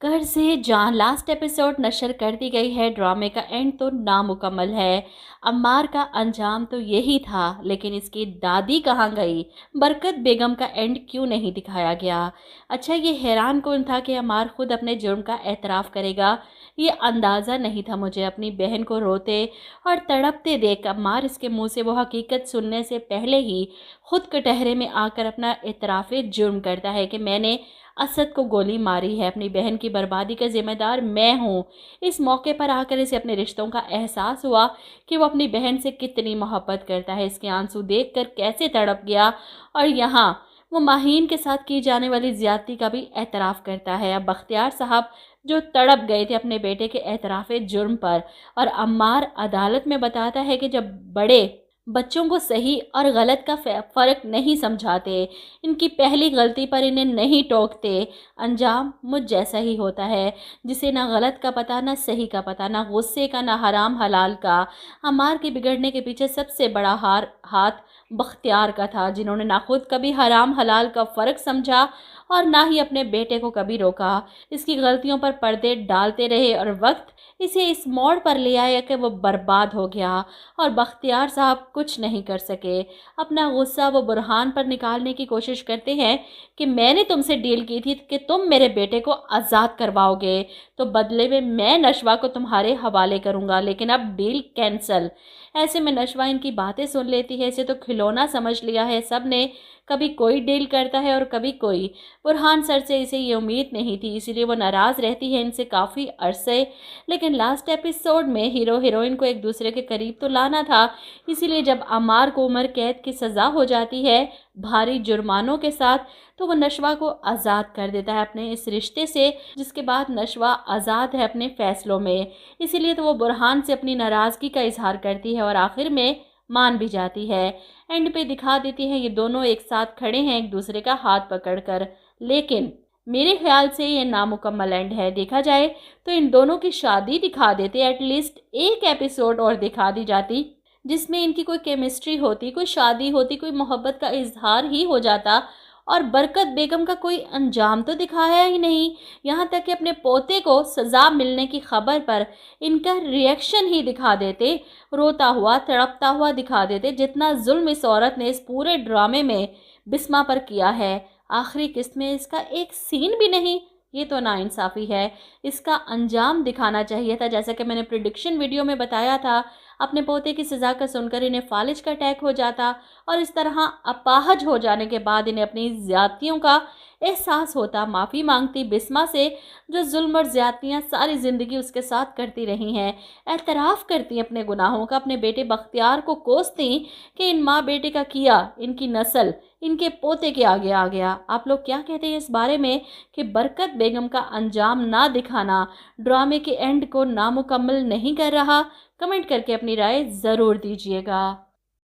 घर से जहाँ लास्ट एपिसोड नशर कर दी गई है, ड्रामे का एंड तो नामुकम्मल है। अम्मार का अंजाम तो यही था, लेकिन इसकी दादी कहाँ गई? बरकत बेगम का एंड क्यों नहीं दिखाया गया? अच्छा, ये हैरान कौन था कि अम्मार खुद अपने जुर्म का एतराफ़ करेगा? ये अंदाज़ा नहीं था मुझे। अपनी बहन को रोते और तड़पते देख अम्मार इसके मुंह से वो हकीकत सुनने से पहले ही खुद कटहरे में आकर अपना एतराफ़ जुर्म करता है कि मैंने असद को गोली मारी है, अपनी बहन की बर्बादी का जिम्मेदार मैं हूँ। इस मौके पर आकर इसे अपने रिश्तों का एहसास हुआ कि वो अपनी बहन से कितनी मोहब्बत करता है। इसके आंसू देखकर कैसे तड़प गया, और यहाँ वो माहीन के साथ की जाने वाली ज्यादती का भी एतराफ़ करता है। अब बख्तियार साहब जो तड़प गए थे अपने बेटे के एतराफ़ जुर्म पर, और अम्मार अदालत में बताता है कि जब बड़े बच्चों को सही और गलत का फ़र्क नहीं समझाते, इनकी पहली गलती पर इन्हें नहीं टोकते, अंजाम मुझ जैसा ही होता है, जिसे ना गलत का पता, ना सही का पता, ना गुस्से का, ना हराम हलाल का। अम्मार के बिगड़ने के पीछे सबसे बड़ा हाथ बख्तियार का था, जिन्होंने ना खुद कभी हराम हलाल का फ़र्क समझा और ना ही अपने बेटे को कभी रोका। इसकी गलतियों पर पर्दे डालते रहे और वक्त इसे इस मोड़ पर ले आया कि वो बर्बाद हो गया, और बख्तियार साहब कुछ नहीं कर सके। अपना गुस्सा वो बुरहान पर निकालने की कोशिश करते हैं कि मैंने तुमसे डील की थी कि तुम मेरे बेटे को आज़ाद करवाओगे, तो बदले में मैं नशवा को तुम्हारे हवाले करूँगा, लेकिन अब डील कैंसल। ऐसे में नशवा इनकी बातें सुन लेती है। इसे तो खिलौना समझ लिया है सब ने, कभी कोई डील करता है और कभी कोई। बुरहान सर से इसे ये उम्मीद नहीं थी, इसीलिए वो नाराज़ रहती है इनसे काफ़ी अरसे। लेकिन लास्ट एपिसोड में हीरो हीरोइन को एक दूसरे के करीब तो लाना था, इसीलिए जब अम्मार को उम्र कैद की सज़ा हो जाती है भारी जुर्मानों के साथ, तो वो नशवा को आज़ाद कर देता है अपने इस रिश्ते से, जिसके बाद नशवा आज़ाद है अपने फ़ैसलों में। इसीलिए तो वो बुरहान से अपनी नाराज़गी का इजहार करती है और आखिर में मान भी जाती है। एंड पे दिखा देती है ये दोनों एक साथ खड़े हैं एक दूसरे का हाथ पकड़कर। लेकिन मेरे ख्याल से ये नामुकम्मल एंड है। देखा जाए तो इन दोनों की शादी दिखा देते, एटलीस्ट एक एपिसोड और दिखा दी जाती जिसमें इनकी कोई केमिस्ट्री होती, कोई शादी होती, कोई मोहब्बत का इजहार ही हो जाता। और बरकत बेगम का कोई अंजाम तो दिखाया ही नहीं, यहाँ तक कि अपने पोते को सज़ा मिलने की खबर पर इनका रिएक्शन ही दिखा देते, रोता हुआ तड़पता हुआ दिखा देते। जितना जुल्म इस औरत ने इस पूरे ड्रामे में बिस्मा पर किया है, आखिरी किस्त में इसका एक सीन भी नहीं। ये तो नाइंसाफ़ी है। इसका अंजाम दिखाना चाहिए था, जैसा कि मैंने प्रिडिक्शन वीडियो में बताया था। अपने पोते की सज़ा का सुनकर इन्हें फालिज का अटैक हो जाता, और इस तरह अपाहज हो जाने के बाद इन्हें अपनी ज़्यादतियों का एहसास होता। माफ़ी मांगती बिस्मा से, जो जुल्म और ज़्यादतियाँ सारी ज़िंदगी उसके साथ करती रही हैं। एतराफ़ करती अपने गुनाहों का, अपने बेटे बख्तियार को कोसती कि इन माँ बेटे का किया इनकी नस्ल इनके पोते के आगे आ गया। आप लोग क्या कहते हैं इस बारे में कि बरकत बेगम का अंजाम ना दिखाना ड्रामे के एंड को नामुकम्मल नहीं कर रहा? कमेंट करके अपनी राय ज़रूर दीजिएगा।